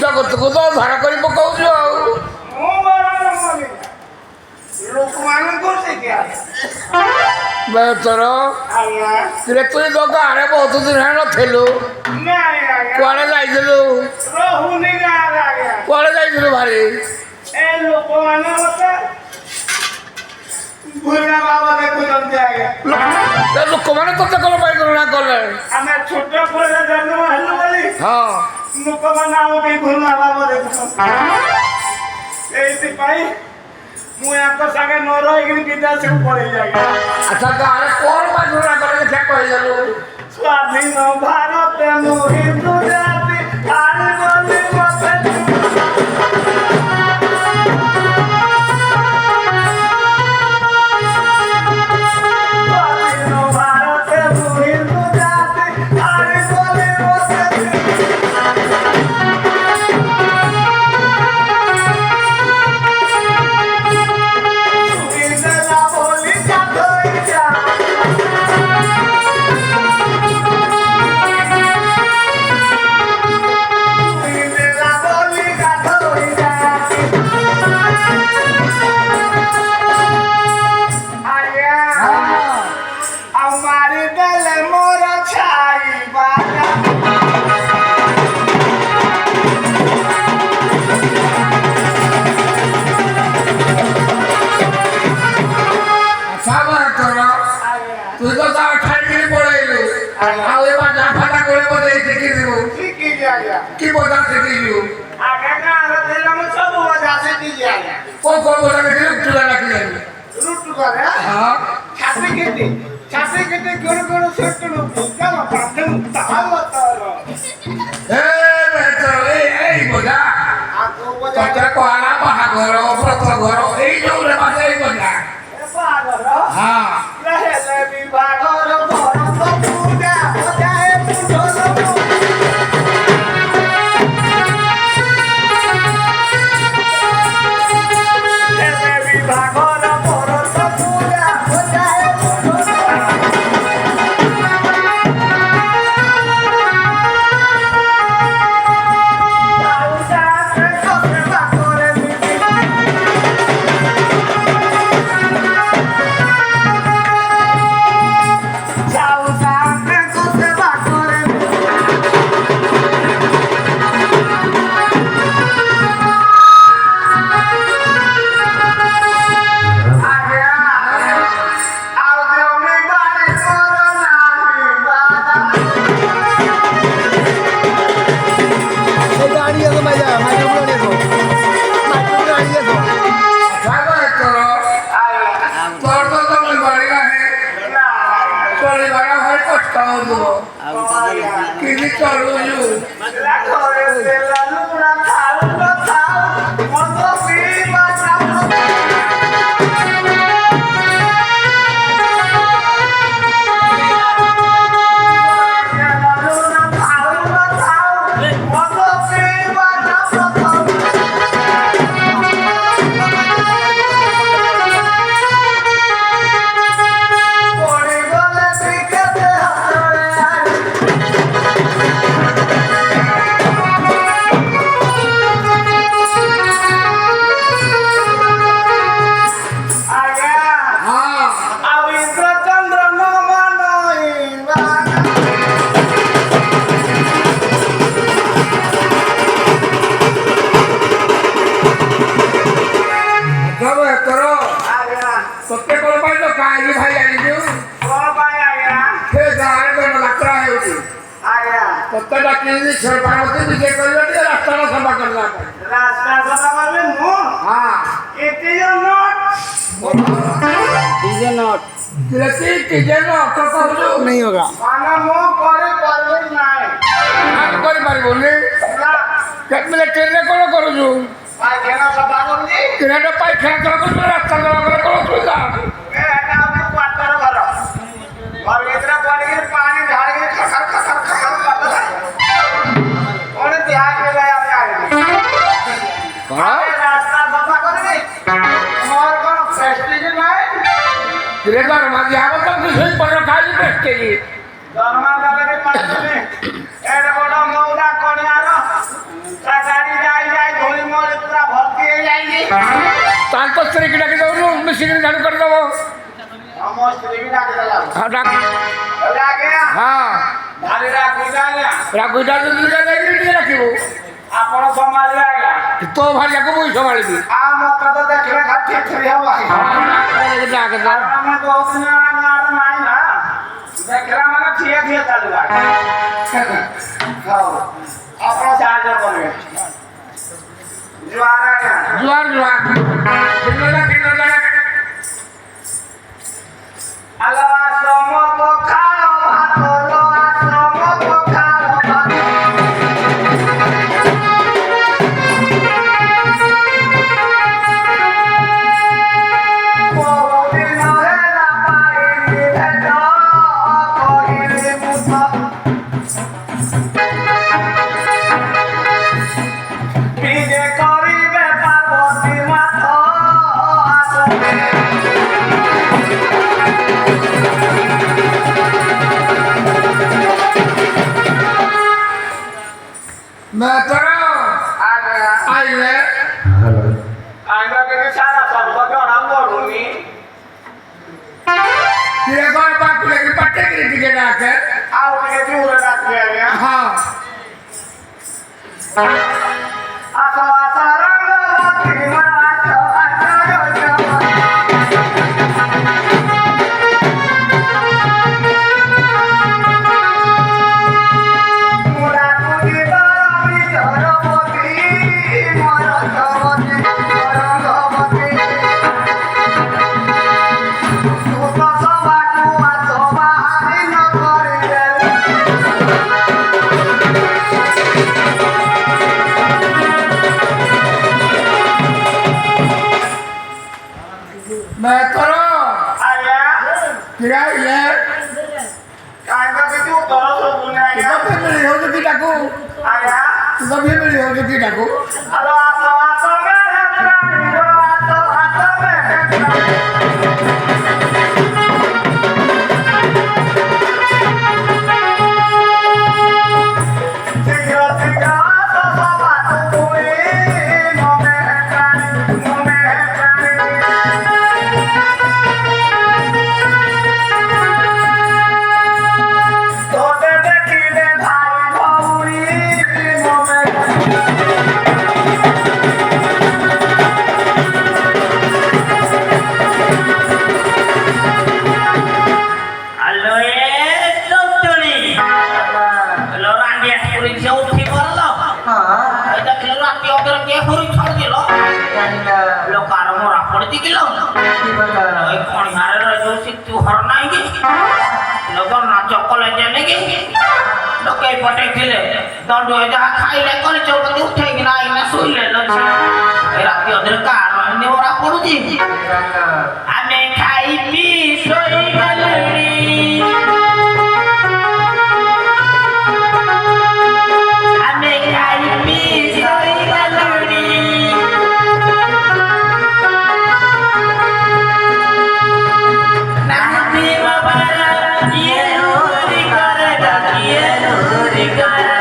जगत को तो धारा कर पकाऊ तोर तो गाँव बहुत दिन है नलु कड़े जाइलु कड़े जाइलु भारी लोक मैंने तो कल पाई गले छोट जन्म हाँ लोक मैंने भूलना बाबा देख मुझे सागे न रही विदेश को पड़े जाएगा। अच्छा गाँव कौन बाजूरा करे क्या कह स्वाधीन भारत हिंदू जाति तू तो ठाई पड़े आया কি বজা শিখিলু आगे का आरत है हम सब वजह से दीजिए आया কোন কোন বজা শিখিলু তুলা রাখি জানি रूट करे হ্যাঁ छाती के गुरु सेट लो क्या पाठन ताल बताओ এ বেটা এই বজা आपको वजह তোর কোয়ালা বাহাগর ব্রত ঘর এই জৌরে বাজে এই বজা पागल হ্যাঁ रहे ले विभागर भरत पूजा बजाए पुजल ले विभागर भरत पूजा बजाए সাগর করো তোর তো তুমি বাড়ি রাখে পরিবার হয় কষ্ট হলো কি করু তোকে কোন পাই তো কাহি ভাই আনিছো সে গাঁরে কোন যাত্রা হেউছি তোকে ডাকিনি সরকারকে বিজয় করিবা টিকে রাস্তার সভা করলা रास्ता सदा करबे मु হ্যাঁ एते नॉट টিকে না তো কবু नहीं होगा माना मु करे करबे নাই আর করি পারিবনি না কেমনে ট্রেনে কোন করুছু পায়খানা সফা করলি ট্রেনে পায়খানা করু রাস্তা সভা করু যা এটা আপনি কোয়ার্টার ঘর ঘর ভিতরে পড়ে গিয়ে পানি ঢালে গিয়ে খসর খসর খসর করতে ওরে ধ্যান में गया আমি আগে রাস্তা সফা করবি তোমার কোন প্রেস্টিজ নাই ট্রেনার মাঝে আবার তো কিছু পড়া খাই পেটে দরমা দাবে পাইছে এড়ে বড় মৌদা কোনিয়ার গাড়ি যাই যাই ধুলি মরে পুরা ভর্তি হয়ে যাইনি তার তো স্ত্রীকে ডাকে যাবো মিশিয়ে চালু করে দেবো আমার স্ত্রী ডাকে দিলাম হ্যাঁ ডাক লাগে হ্যাঁ ধারে রাখি যায় রাগুটা যদি টিকে রাখিব ଆପଣ ସମ୍ଭାଳିବେ ଆଜ୍ଞା তো ভাইয়াকে বই সমালিবি ଆଉ ମତେ ତ ଦେଖିଲେ ଖାଲି ଛେଳି ହବ ଆଜ୍ଞା ডাকে କାରଣ ଆମେ ବହୁତ ଦିନ ହେଲା ଗାଁରେ ନାହିଁ ନା ଦେଖିଲା ମାନେ ଠିଏ ଠିଏ ଚାଲିବା ହଉ ଆପଣ ସାହାଯ୍ୟ କରିବେ ଜୁହାର ଆଜ୍ଞା জোয়ার জোয়ার ଆଲୋ ଆଶ୍ରମ ପଖାଳ ଭାତ ଲୋ ଆଶ୍ରମ ପଖାଳ ଭାତ ବହୁଦିନ ହେଲା ପାଇଲି ଭେଟ କହିଲି ମୁଠ ବିଜେ କରିବେ ପାର୍ବତୀ ମାଥ ଆସବେ मैं करो ଆଜ୍ଞା आइए ଆଜ୍ଞା ଟିକେ ସାରା ସର୍ବ ଜଣା ପଡୁନି तेरे घर बात लेके पट्टे की टिके डाके ଆଉ ଟିକେ ଜୋରେ ଡାକିବେ ଆଜ୍ଞା हाँ ଆସ ଆସ ରଙ୍ଗବତୀ ମା ଆସ ଆସ ରଙ୍ଗବତୀ ମୁଡ଼ା କୁଦି ବର ତୋର ସବୁ ନାହିଁ ତତେ ମିଳି ହଉଛି ଦିଟାକୁ ଆଜ୍ଞା ତତେ ମିଳି ହଉଛି ଦିଟାକୁ ଆଲୋ ଆସ ଆସ दंड खाइले कर चौबंदी उठे कि ना इना सुइले राति अधर कार नेवरा पड़ुची आमे खाई पी सोई गलड़ी आमे खाई पी सोई गलड़ी नाती बाबा ये होरी करेगा ये होरी करेगा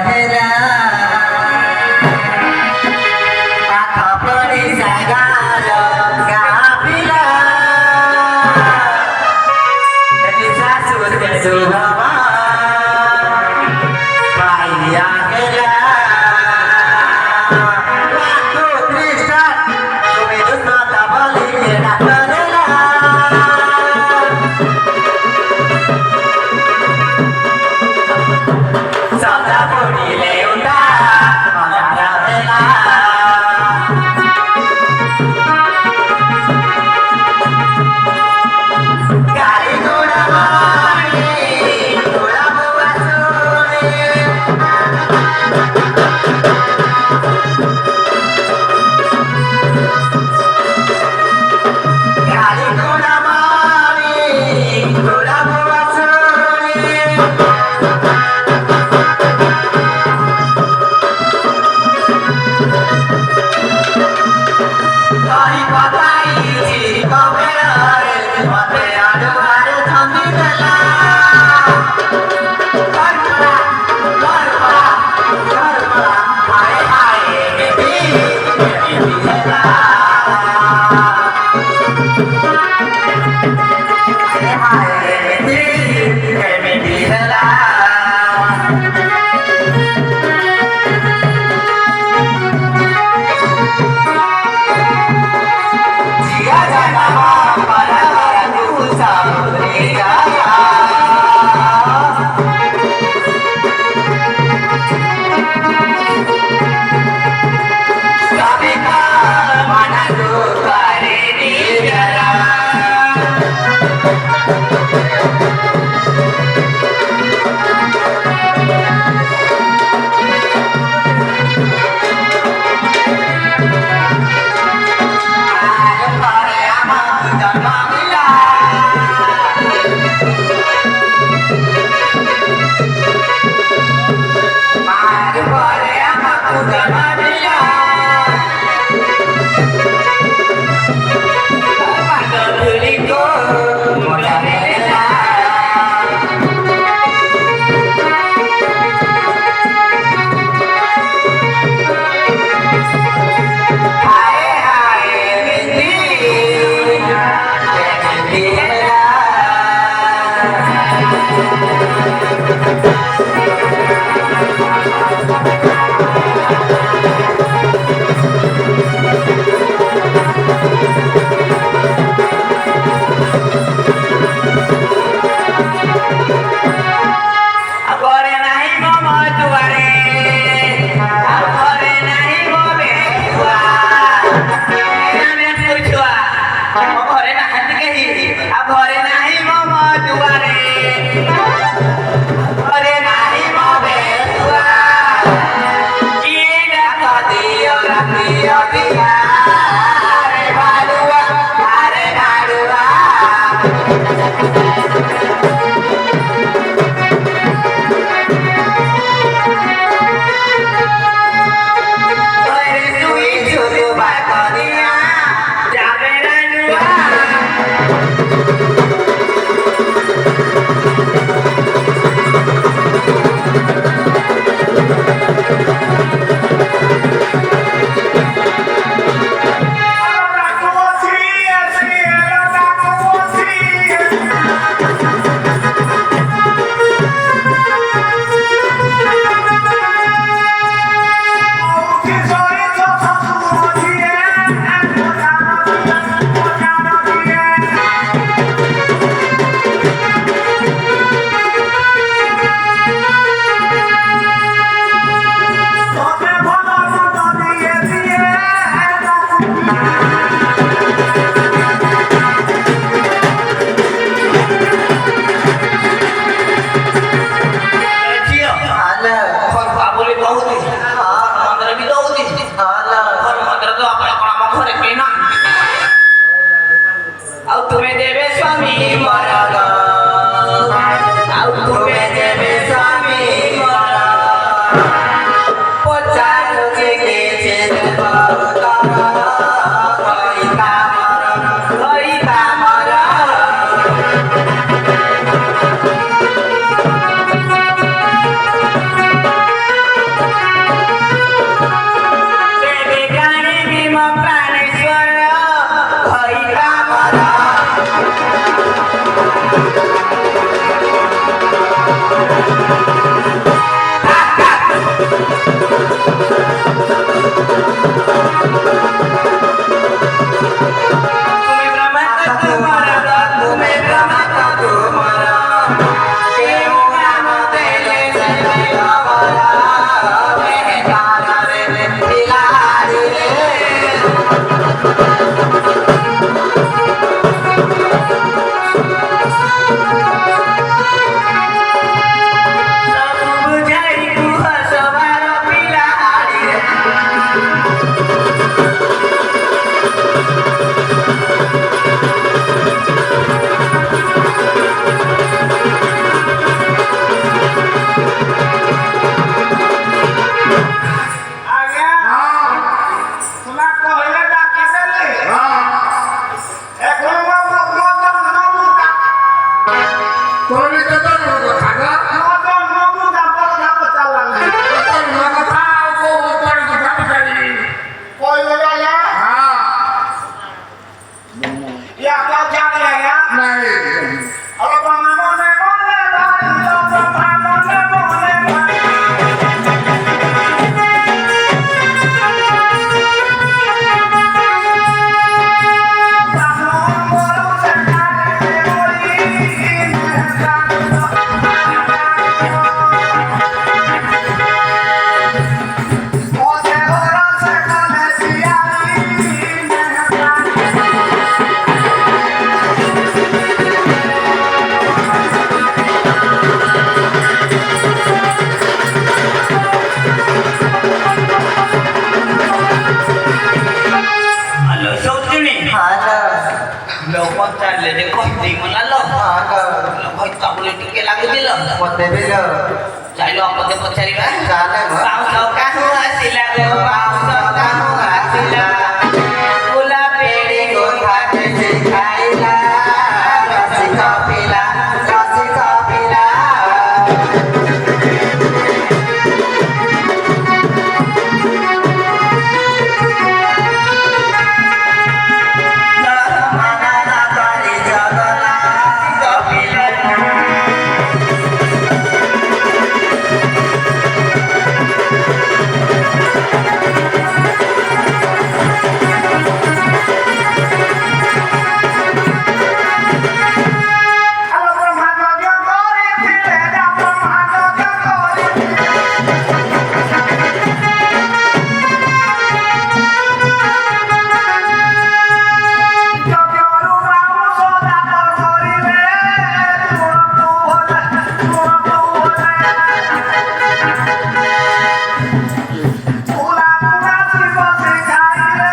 हेरा पाख पड़ी सागार गापिला Elisa sudah suhawa Bahaya kera Waktu Tristan Sumidus mata balik enak berela Sabda puni leunta तुम्हें ब्रह्मा का तुम्हारा तुम्हें ब्रह्मा का तुम्हारा केव नाम तेले से बाबा मैं तारा रे दिलारी रे सब बुझाई तू हसवार पिलारी रे आज्ञा तुला कहले डाकी देले এখন নবুকা তোরে কত নগো খাগা নবুকা বড় ধাপ চালান কত নগো খাও কো পড় কথা পারি কইলে আয়া হ্যাঁ ইয়া কা জানে আয়া নাই আরে বাবা মনে মনে ভাই বাবা মনে মনে ভাই Halo, Saudini. Halo. Lo kontra le de kosti manalo. Halo. Lo koi tak boleh tinggal lagi ni lo. Pote bilo. Cari lo apa dia cari ba? Cari, Pak. Bangsa kamu asila lo, bangsa kamu asila. Gula peri Kota kece kaila. Rasi kapila. Rasi kapila. Mana nak kari jagala. Kapila. Halo Brahmana Jogori, tidak Brahmana Jogori. Jogoru mau soda Jogori le, tu boleh. Ulang masih masih cari le,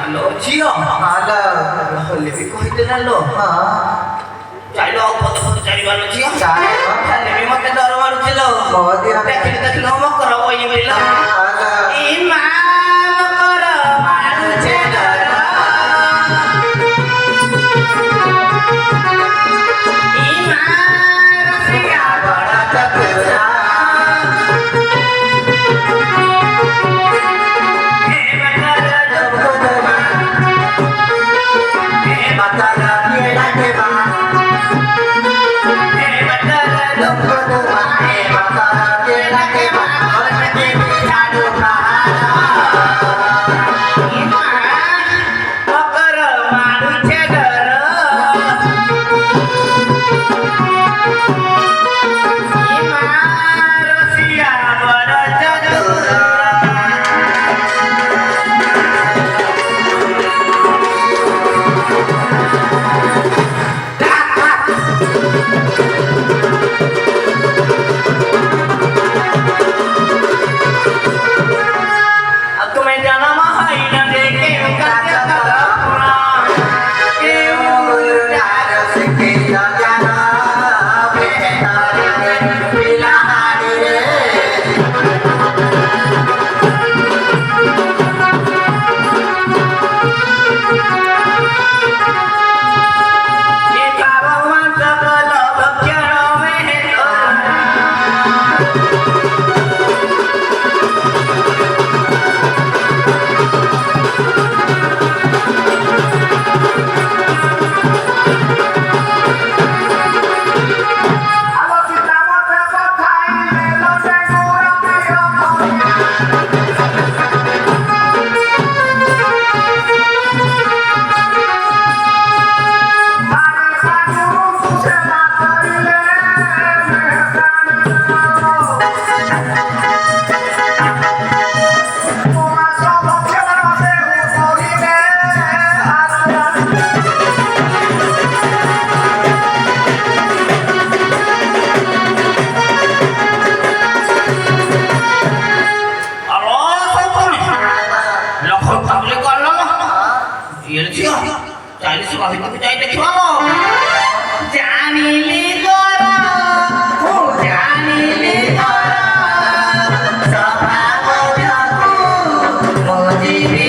Halo, Cio. Halo. Lebih kau itu lalu. Cari lo foto-foto cari baru Cio. Cari, Pak. Lebih makan dulu baru Cio. Oh, dia. Tak kita ngomong kalau yang bilang. Halo. Imam karo malu cedera. Imam siap Bada cakura. Matala kira keba. Matala kira keba. Orang kiri jadu କିଏ ଝିଅ ଚାଲିଶ ଭିତରକୁ ଯାଇ ଦେଖିବ ଜାଣିଲି ଗର ଜାଣିଲି ଗର ସ୍ୱଭାବ ଯୋଗୁ ମୁଁ ଯିବି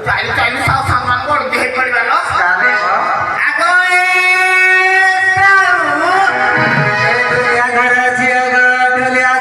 Hãy subscribe cho kênh Ghiền Mì Gõ để không bỏ lỡ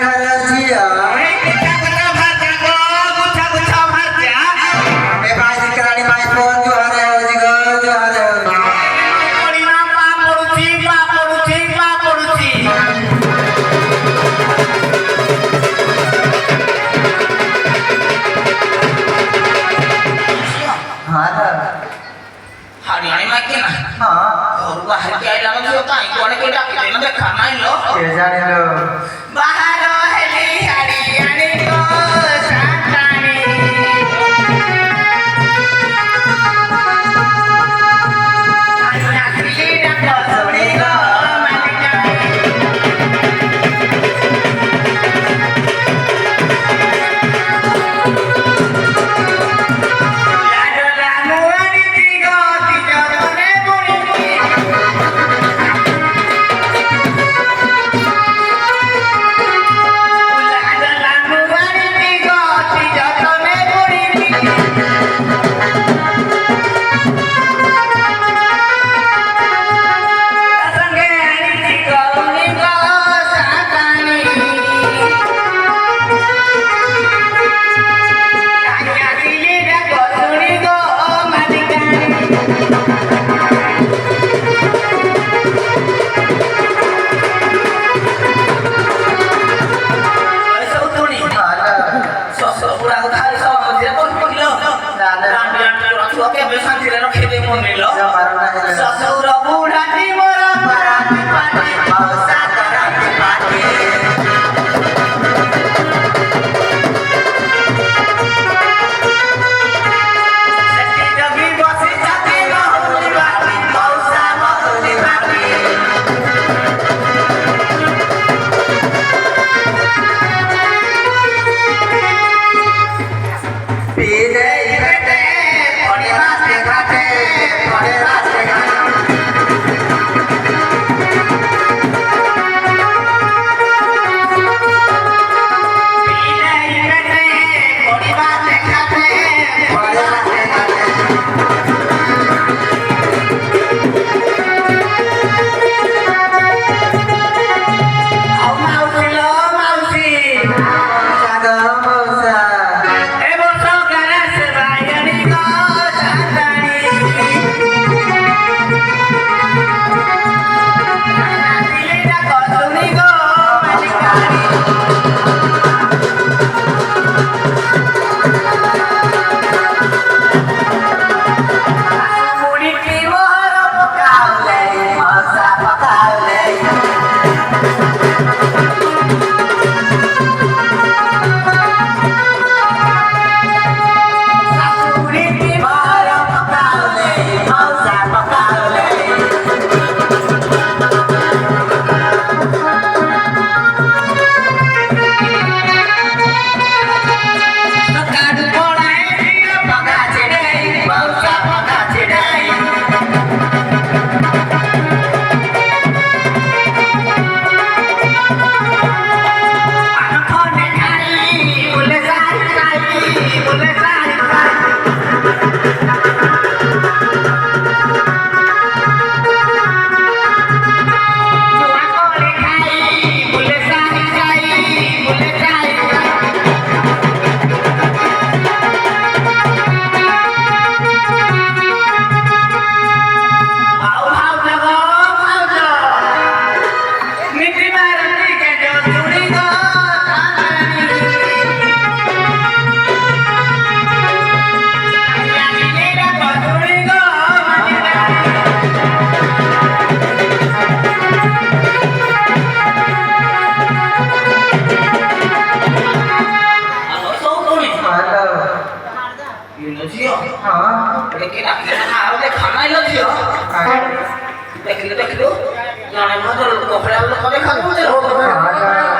ଝିଅ ଦେଖିଲା ଆଉ ଦେଖା ନାଇଁ ଲୋ ଝିଅ ଦେଖିଲୁ ଜଣେ ଭଦ୍ର ଲୋକ ଭଳିଆ ଲୋକ ଦେଖାଯାଉଛି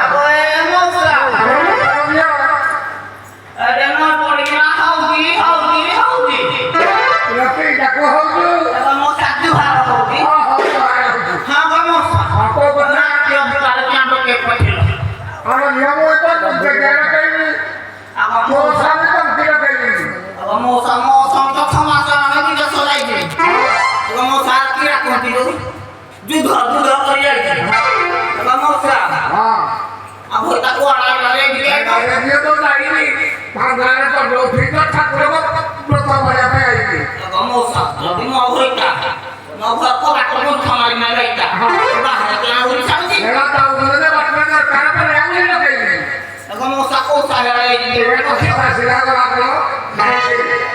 ଆଗ ଏ ମଉସା ଆରେ ନା ପଡ଼ିକିନା ହଉଚି ଲକ୍ଷ୍ମୀ ଡାକ ହଉଛୁ ମୋ ସାଧୁ ଭାର ହଉଚି ହଁ ମଉସା ନା ଝିଅ ତାର ଚାଣ୍ଡ କେ ପଠିଲ ଆମ ନିୟମ ଏକ ଜାଗାରେ କହିବି ମୋ ସ୍ୱାମୀ କମ୍ପିର କହିବି ମଉସା ତ ସମାଜ ଆଣି ଦେଶ ଯାଇଛି ମଉସା କି ରାଖନ୍ତି ଯୁଦ୍ଧ କରି ଯାଇଛି ମଉସା ଆଉ ତାକୁ ଆଣାଇଲେ ଝିଅ ତ ଯାଇନି ଗାଁରେ ତ ଲକ୍ଷ୍ମୀ ଠାକୁରଙ୍କ ବ୍ରତ କରିବା ପାଇଁ ଆଇଛି ମଉସା ଯଦି ମୋ ଘରଟା ମୋ ଘରକୁ ବାଟ ଗୁଣ୍ଠ ମାରି ମାରି ରହିତା ବାହାରେ କିଣା ଉଡ଼ି ଛାଡୁଛି ଏରା ତା ଉପରେ ବାଟରେ ଦରକାର ପରେ ଆଉ ନେଇ ଲଗେଇବି ମଉସା କୋଉ ସାଙ୍ଗରେ ଆସିଲା ଗଲା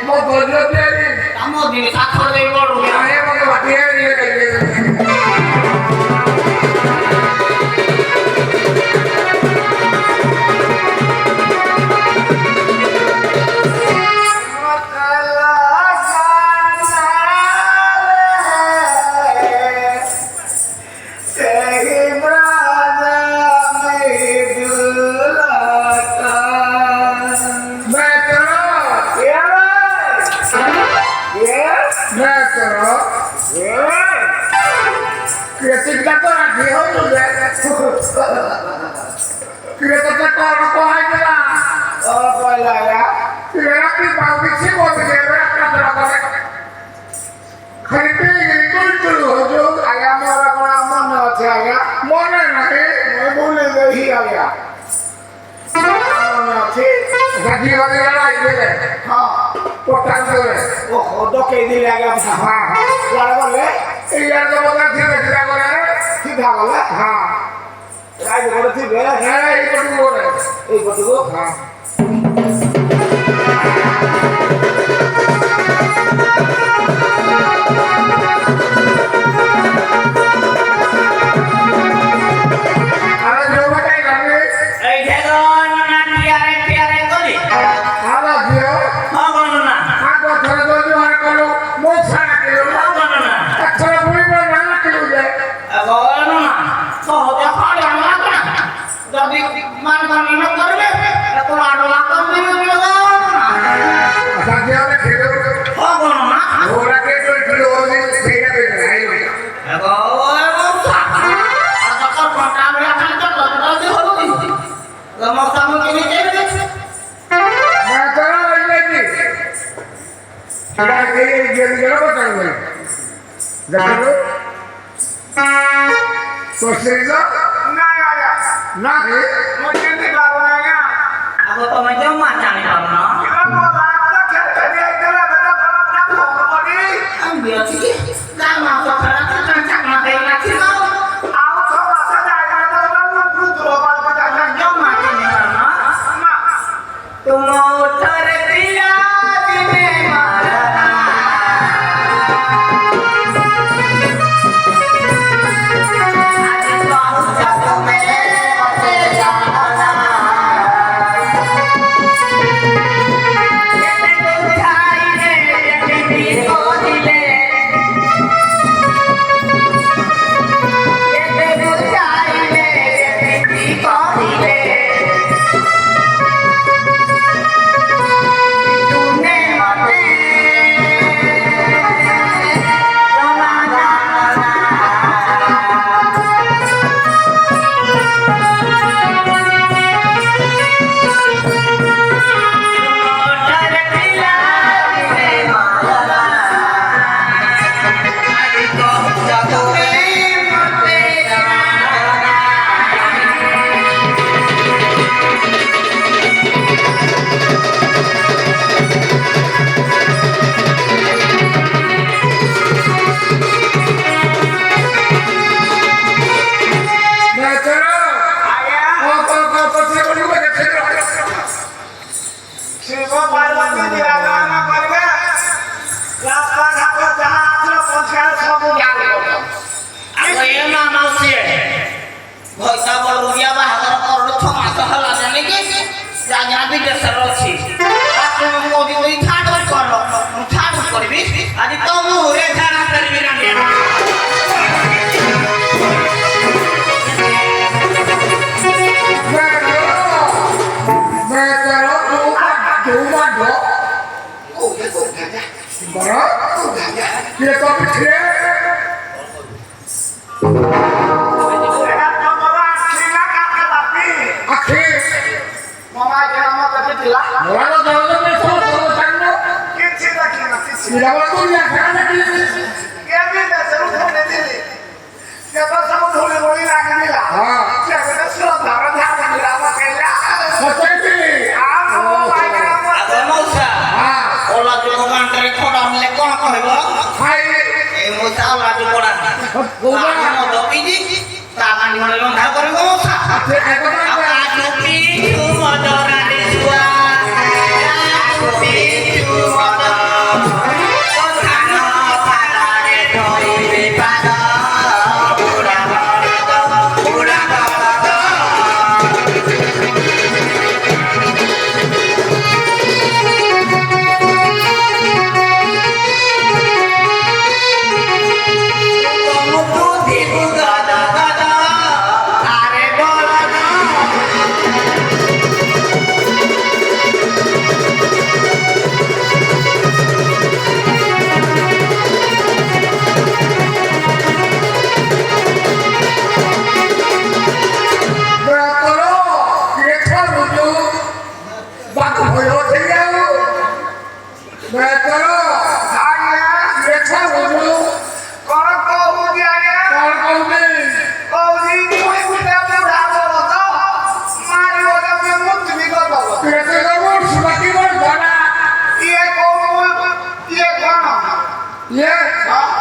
ମୋ ଗଜ ତିଆରି ଆମ ଦିନ ସାଥର ଦେଇ ପଡୁନି ଆଏ ମୋତେ ବାଟିଏ Kritiknya tuh lagi hobi ya. Kritiknya kalau kau aja lah. Oh boleh ya. Kira di bawah sih mau bicara apa? Kritik itu hojo. Ayam orang mana aja ya? Mana nanti? Boleh lagi ya. Mana sih? Jadi orang lain deh. Potong deh. Oh, dok ini lagi apa? Lalu boleh? Iya, kalau tidak boleh, tidak boleh. Saya juga tidak. Saya ikut dulu. Ikut dulu. Ada coba kayak gini. jangan nanti tiare kali. Ada dia. Apa nana? Aku terus kalau mau sana kilo. Apa nana? Kalau boleh mana kilo je. Apa nana? Kau jangan ada apa? Jadi mana mana kerja? Aku ada lakon di mana? Ada dia ada kilo. Apa nana? Orang kilo ni saya dah beli. Apa? Apa kau pernah melihat contoh tadi hulu ni? Lama kamu kini jadi. Nah, kalau ini sudah jadi apa kan? Jadi sosial nah mungkin di bawahnya Aku tu macam macam ni kamu. kita mau ada kerja itu lah betul kalau ni Ambil sikit. Dah masuk kerana cakap makai nasi kau. aku sama saja ada orang butuh apa kita Macam macam ni kamu. nak Tunggu terpilih di mana? Adik kau jatuh Jangan tidak serosi. Aku mau di tingkat kau बड़ा ये तो पिछले आखे मामा के नाम कते थिला मोरा दरद में तो सामने किछि देखि ना किछि मिलावा तो या खाना की के भी ना जरूर होने दिली के तो सब धोले बोली लागे दिला हां के तो श्रद्धा राधा मिलावा केला सच्ची आ मामा के नाम ଆଗ ମଉସା हां ଓଲା ଯୋଗ କାଣ୍ଟରେ ଖଡା ମିଲେ କଣ କହିବ हाय ଏ ମଉସା ଓଲା ଯୋଗ ପଡା गोगा ମଦ ପିଇଛି ତା କାଣ୍ଡି ଖଣ୍ଡେ ରନ୍ଧା କରିବ ମଉସା आखे आको ଆଉ କାଟୁ ପିଛୁ ମଦ ରାଣ୍ଡି ଛୁଆ କାଟୁ ପିଛୁ ମଦ କାନ ପାଲାରେ ଧରିବେ ପାଦ ବୁଢ଼ା ବଳଦ ତମକୁ ଦିବୁ ଗଦ ଗଦ ଆରେ ବଳଦ बड़ा करो ये करो जो बात होयो थे आओ बड़ा करो आया ये करो जो कोन कहू दिया कौन कौन नहीं कहू दी कोई बुढ़ा बुढ़ा बोलो तो मारी बोला में मुक्त भी कर दो कैसे करो सुबह बोल गाना ये कौन ये कौन ये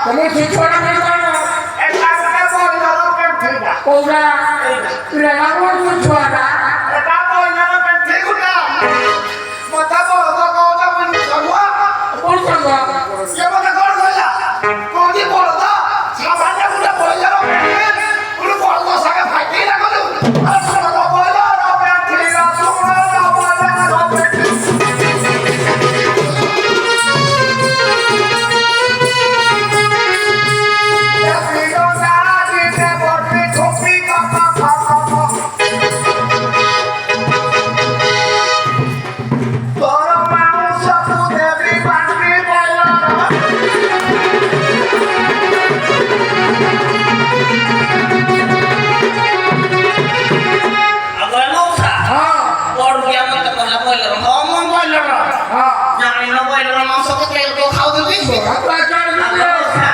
तुम्हें सुचवाना मत करो ऐसा के बोल दो पे ठीक है कोगा तेरा नाम सुचवाना এটা বইনা না ঠিক উঠা মাথা বড় তো কোটা বন্ধ করবা कौन संगा ये মাথা কর কইলা কোনি বড় তো সাবানটা উঠা বই যাও পুরো বড় তো সাকে ফাইতে না কইলো আর ছোট তো বইলা না প্যান্ট ঠিক আছে তোমরা না বইলা না প্যান্ট ଆଗ ମଉସା हाँ ବଡ କିଆ ମତେ କହିଲା ବଇଲର ହଁ ମୁଁ ବଇଲର हाँ ଜାଣିନ ବଇଲର ମାଂସ କେତେ ଲୋକ ଖାଉଛନ୍ତି बहुत अच्छा ଆଗ लगा ମଉସା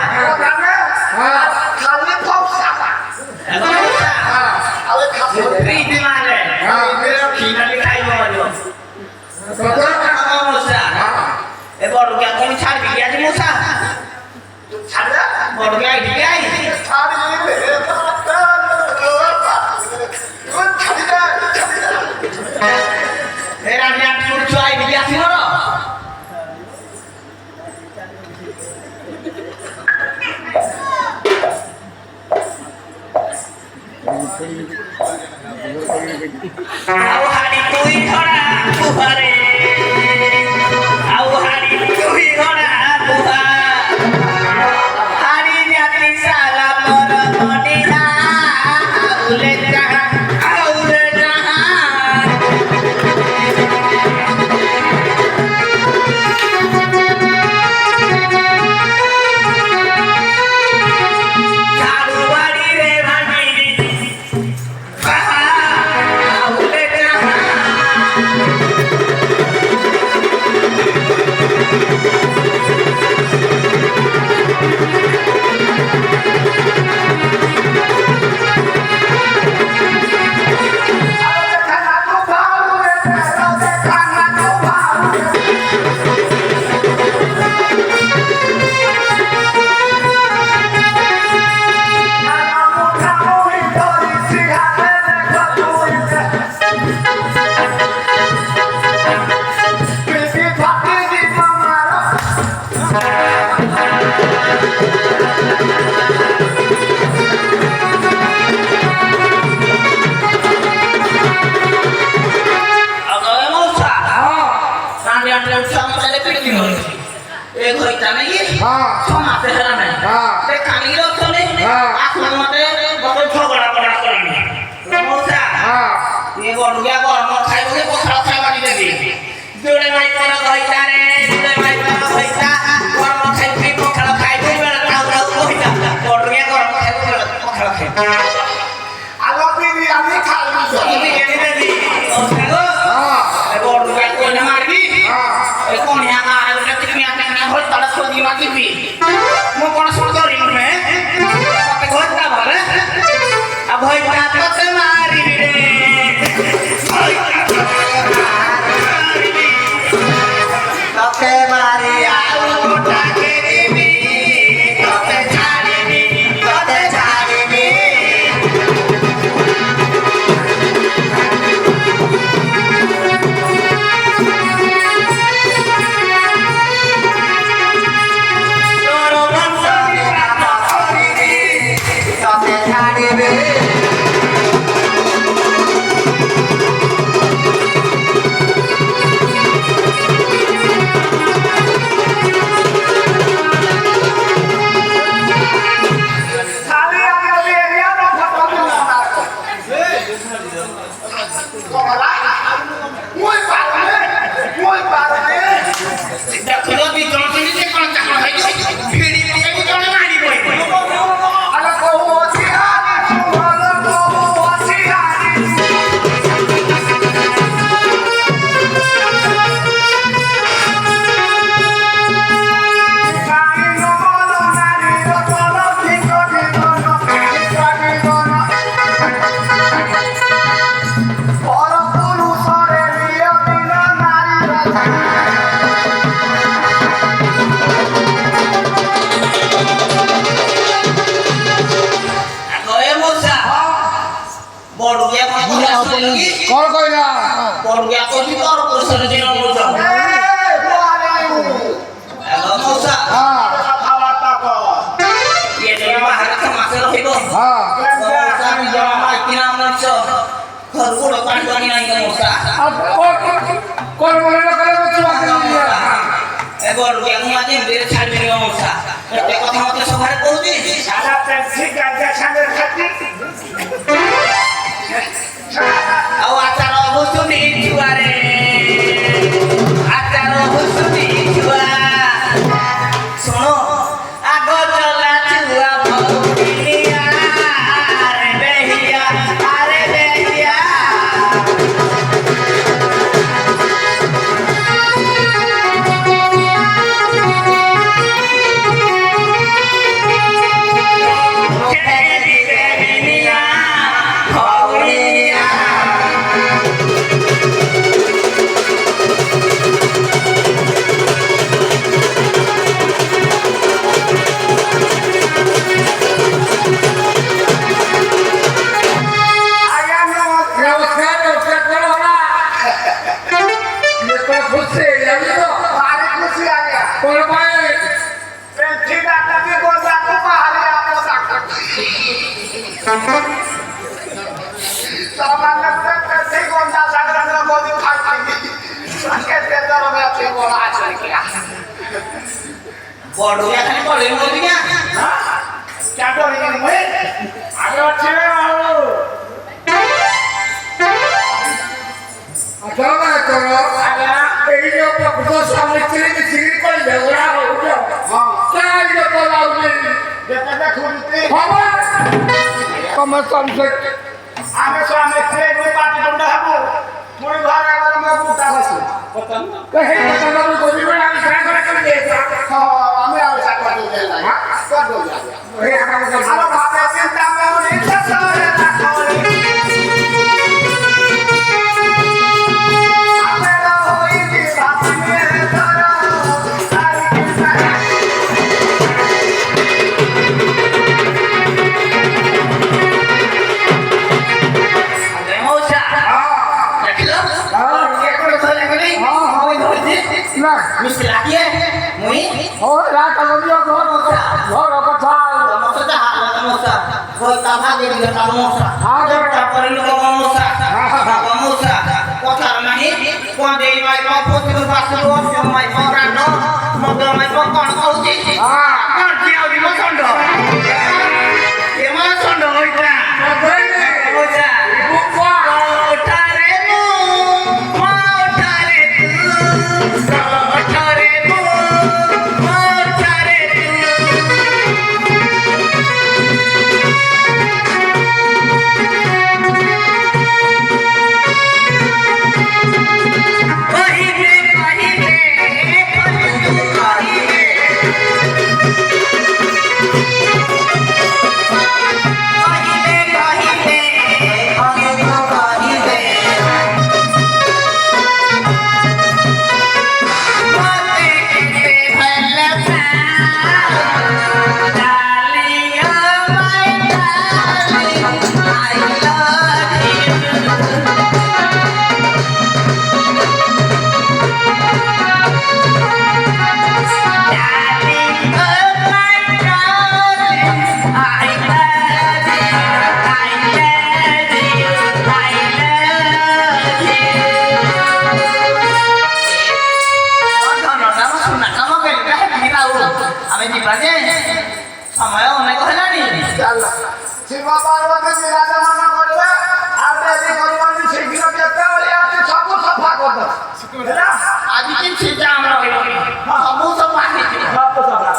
हाँ খালি ফপ সাবা ଆଗ ମଉସା আরে খালি ପ୍ରୀତି ମାନେ କ୍ଷୀରଟି ଖାଇବ ମଧ୍ୟ पता ଆଗ ମଉସା ଏ ବଡ କିଆ କଣ ଛାଡିବି କି ଆଜି ମଉସା ছাড়া ବଡ କିଆ ଏଇଠି ଆଇ ছাড়ি লে কোন ছাড়ি দা ଏ ରାଣୀ ଆଣ୍ଟି ଗୋଟେ ଛୁଆ ଏଇଠି ଆସିବର ଆଉ ହାଡି ତୁଇ ଘୋଡ଼ା କୁହାରେ ଆଉ ହାଡି ତୁଇ ଘୋଡ଼ା କୁହା ହାଡି ଜାତି ସାଲା ପର ମଣିଲା ଆଉଲେ ଯାହା ଝାଡୁ ବାଡିରେ ଭାଙ୍ଗିଲି ଆଉଲେ ଯାହା আলো বিরিয়ানি খাইবি বিরিয়ানি দেবি ওগো এ বড় কে কোনে মারবি এ কোন হাঙ্গা আলটা তুমি আতে না হয় তালা সদি মাগিবি মো কোন সুন্দরী নুহে তোকে ঘরটা ভালে আ ভয়টা তোকে মারিবি রে তোকে মারি আলুটা কেরিবি তোকে ছাড়িবি তোকে ছাড়িবি তোর বংশ বিরাট করিবি তোকে ছাড়িবি খালি আমরা বিরিয়ানি ফটো দিলাম কমলা মই পারবে দেখো দি জনসংখ্যা কোন চাকর হই ভিড়ি পকাই জনে মারি বই আলো কোছি আনি সুমলো কোছি আনি সাই নমলো নারী রতলো ঠিকো ঠিকো সাই গনো পর পুরুষরে লিও দিল নারী রতলো গয়ে মোসা বড় গিয়া কোন লাগি কল কইলা বড় গিয়া কোন তোর পুরুষের দিন মোসা হ্যালো মোসা হ্যাঁ ये जो बाहर का मासेर होइबो হ্যাঁ मोसा नि जमा किना मनछ घर को काट बनी नाही का मोसा अब कौन बोले ना करे बच्चे बात नहीं ए बड़ गया माजे बेरे छाड़ देनी मोसा एते কথা মতে সবারে কইবি সারা ট্যাক্সি গাড়ি সামনে খাতি ଆଉ ଆଚାର ହୁସୁନି ଛୁଆରେ ଆଚାର ହୁସୁନି ଛୁଆ ଶୁଣ ଆଗ ଚଲା ଛୁଆ ଭଉନିଆ ଆରେ ବେହିଆ ଆରେ ବେହିଆ କେଡି ବେହିନିଆ ଭଉନିଆ আয়া নমস্কার नमस्कार नमस्कार करो ना ये तो खुद से लगी तो আরে খুশি আ গয়া कौन पाए পেন্টি দাদা কি গোজা কো পাহাড়ে আপো ডাক্তার সামান লাগতে পেন্টি গোজা সাগরন গোদি খাইছি সঙ্গে তে দরবে আছে বড় আছে কিয়া বড় এখানে পড়ে মরি না क्या डोरी के मुए आगे अच्छे आओ अच्छा ना करो आगे यही जो प्रभु सामने चले के सिगरी कोई झगड़ा हो गया हां क्या ये तो लाओ नहीं देखते देख खुलते बाबा कम से आगे सो हमें ट्रेन में बात डंडा हबो मुई घर अगर मैं बूटा बसो कहे पता ना कोई भी बड़ा विचार कर देता हां हमें और साथ कर दो हां कर दो जा हे आराम कर हेलो बाबा चिंता में हो नहीं ससुर ना खोले मेरा होई भी बात में करो सारी किस्सा আগে মোসা দেখিলো हां কে করে ধরে গলি মই ধরছি ना মিষ্টি লাগিয়ে মুই हो रात लगियो घर কথা মোসা হাল মোসা কই তা ভাগে দিলে তা মোসা তারপরে লোক মোসা মোসা কথা নাই কোন দেই মাই পা পতির পাশে রোজ মাই পরান মগ মাই কোন কইছি কোন জিও দি মসন্ড এ মসন্ড হইতা মোসা ওঠারে মু ওঠারে তু ওঠারে মু ওঠারে তু ଆମେ ଯିବା ଯେ ସମୟ ଅନେକ ହେଲାଣି ଚାଲ ଶିବ ପାର୍ବତୀ ବିରାଜମାନ କରିବେ ଆଉ ଡେରି କରିବନି ଶୀଘ୍ର ଯେତେବେଳେ ଅଛି ସବୁ ସଫା କରିଦେବ ହେଲା ଆଜି କିଛି ଜାମ ରହିବନି ସବୁ ସବୁ ଆସିଛି ସବୁ ସଫା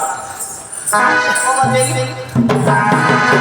କଣ ଦେଇ